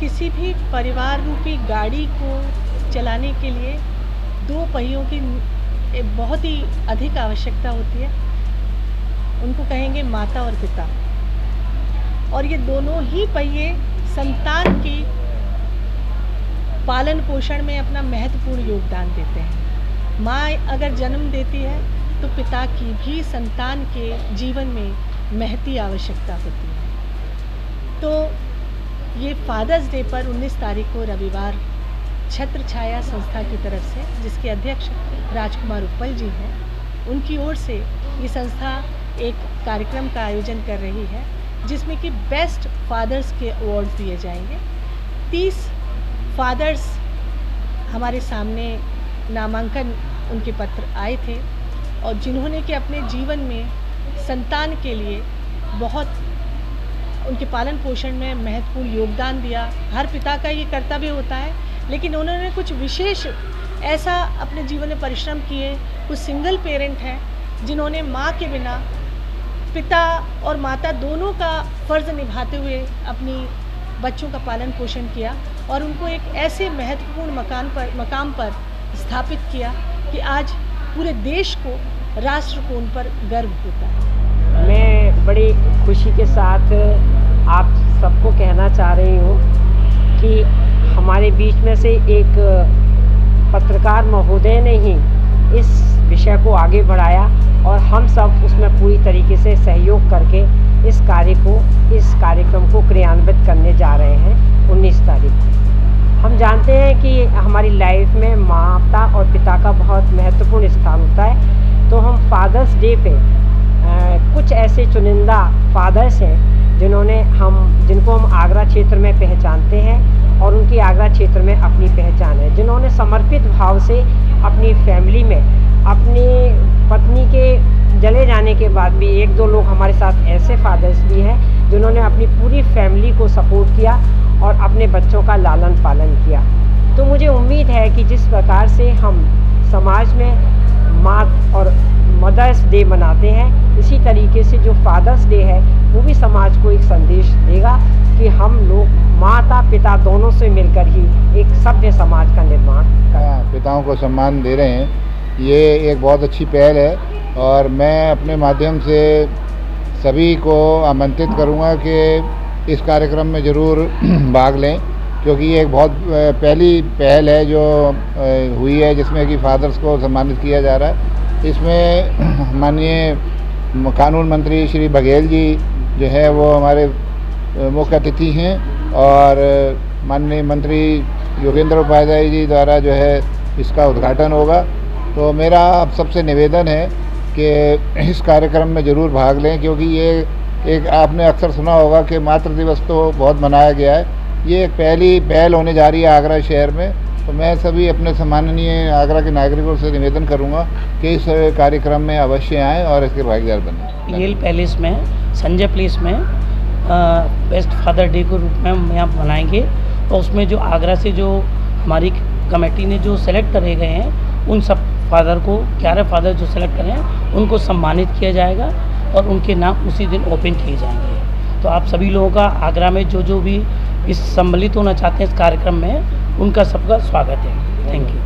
किसी भी परिवार रूपी गाड़ी को चलाने के लिए दो पहियों की बहुत ही अधिक आवश्यकता होती है। उनको कहेंगे माता और पिता, और ये दोनों ही पहिए संतान की पालन पोषण में अपना महत्वपूर्ण योगदान देते हैं। माँ अगर जन्म देती है तो पिता की भी संतान के जीवन में महती आवश्यकता होती है। तो ये फादर्स डे पर 19 तारीख को रविवार छत्र छाया संस्था की तरफ से, जिसके अध्यक्ष राजकुमार उत्पल जी हैं, उनकी ओर से ये संस्था एक कार्यक्रम का आयोजन कर रही है, जिसमें कि बेस्ट फादर्स के अवार्ड्स दिए जाएंगे। 30 फादर्स हमारे सामने नामांकन उनके पत्र आए थे, और जिन्होंने कि अपने जीवन में संतान के लिए बहुत उनके पालन पोषण में महत्वपूर्ण योगदान दिया। हर पिता का ये कर्तव्य होता है, लेकिन उन्होंने कुछ विशेष ऐसा अपने जीवन में परिश्रम किए। कुछ सिंगल पेरेंट हैं जिन्होंने माँ के बिना पिता और माता दोनों का फ़र्ज़ निभाते हुए अपनी बच्चों का पालन पोषण किया, और उनको एक ऐसे महत्वपूर्ण मकाम पर स्थापित किया कि आज पूरे देश को, राष्ट्र को उन पर गर्व होता है। मैं बड़ी खुशी के साथ आप सबको कहना चाह रही हूँ कि हमारे बीच में से एक पत्रकार महोदय ने ही इस विषय को आगे बढ़ाया, और हम सब उसमें पूरी तरीके से सहयोग करके इस कार्यक्रम को क्रियान्वित करने जा रहे हैं 19 तारीख को। हम जानते हैं कि हमारी लाइफ में माता और पिता का बहुत महत्वपूर्ण स्थान होता है, तो हम फादर्स डे पे कुछ ऐसे चुनिंदा फादर्स हैं जिनको हम आगरा क्षेत्र में पहचानते हैं, और उनकी आगरा क्षेत्र में अपनी पहचान है, जिन्होंने समर्पित भाव से अपनी फैमिली में अपनी पत्नी के जले जाने के बाद भी 1-2 लोग हमारे साथ ऐसे फादर्स भी हैं जिन्होंने अपनी पूरी फैमिली को सपोर्ट किया और अपने बच्चों का लालन पालन किया। तो मुझे उम्मीद है कि जिस प्रकार से हम समाज में माँ और मदर्स डे मनाते हैं, इसी तरीके से जो फादर्स डे है वो भी समाज को एक संदेश देगा कि हम लोग माता पिता दोनों से मिलकर ही एक सभ्य समाज का निर्माण करें। पिताओं को सम्मान दे रहे हैं, ये एक बहुत अच्छी पहल है, और मैं अपने माध्यम से सभी को आमंत्रित करूँगा कि इस कार्यक्रम में ज़रूर भाग लें, क्योंकि ये एक बहुत पहली पहल है जो हुई है जिसमें कि फादर्स को सम्मानित किया जा रहा है। इसमें माननीय कानून मंत्री श्री बघेल जी जो है वो हमारे मुख्य अतिथि हैं, और माननीय मंत्री योगेंद्र उपाध्याय जी द्वारा जो है इसका उद्घाटन होगा। तो मेरा आप सबसे निवेदन है कि इस कार्यक्रम में ज़रूर भाग लें, क्योंकि ये एक आपने अक्सर सुना होगा कि मातृ दिवस तो बहुत मनाया गया है, ये एक पहली पहल होने जा रही है आगरा शहर में। तो मैं सभी अपने सम्माननीय आगरा के नागरिकों से निवेदन करूंगा कि इस कार्यक्रम में अवश्य आएँ और इसके भागीदार बनें। लील पैलेस में, संजय प्लेस में बेस्ट फादर डे के रूप में हम यहाँ मनाएंगे, और उसमें जो आगरा से जो हमारी कमेटी ने जो सेलेक्ट करे गए हैं उन सब फादर को 11 फादर जो सेलेक्ट करे हैं उनको सम्मानित किया जाएगा, और उनके नाम उसी दिन ओपन किए जाएंगे। तो आप सभी लोगों का आगरा में जो भी इस सम्मिलित होना चाहते हैं इस कार्यक्रम में, उनका सबका स्वागत है। Thank you.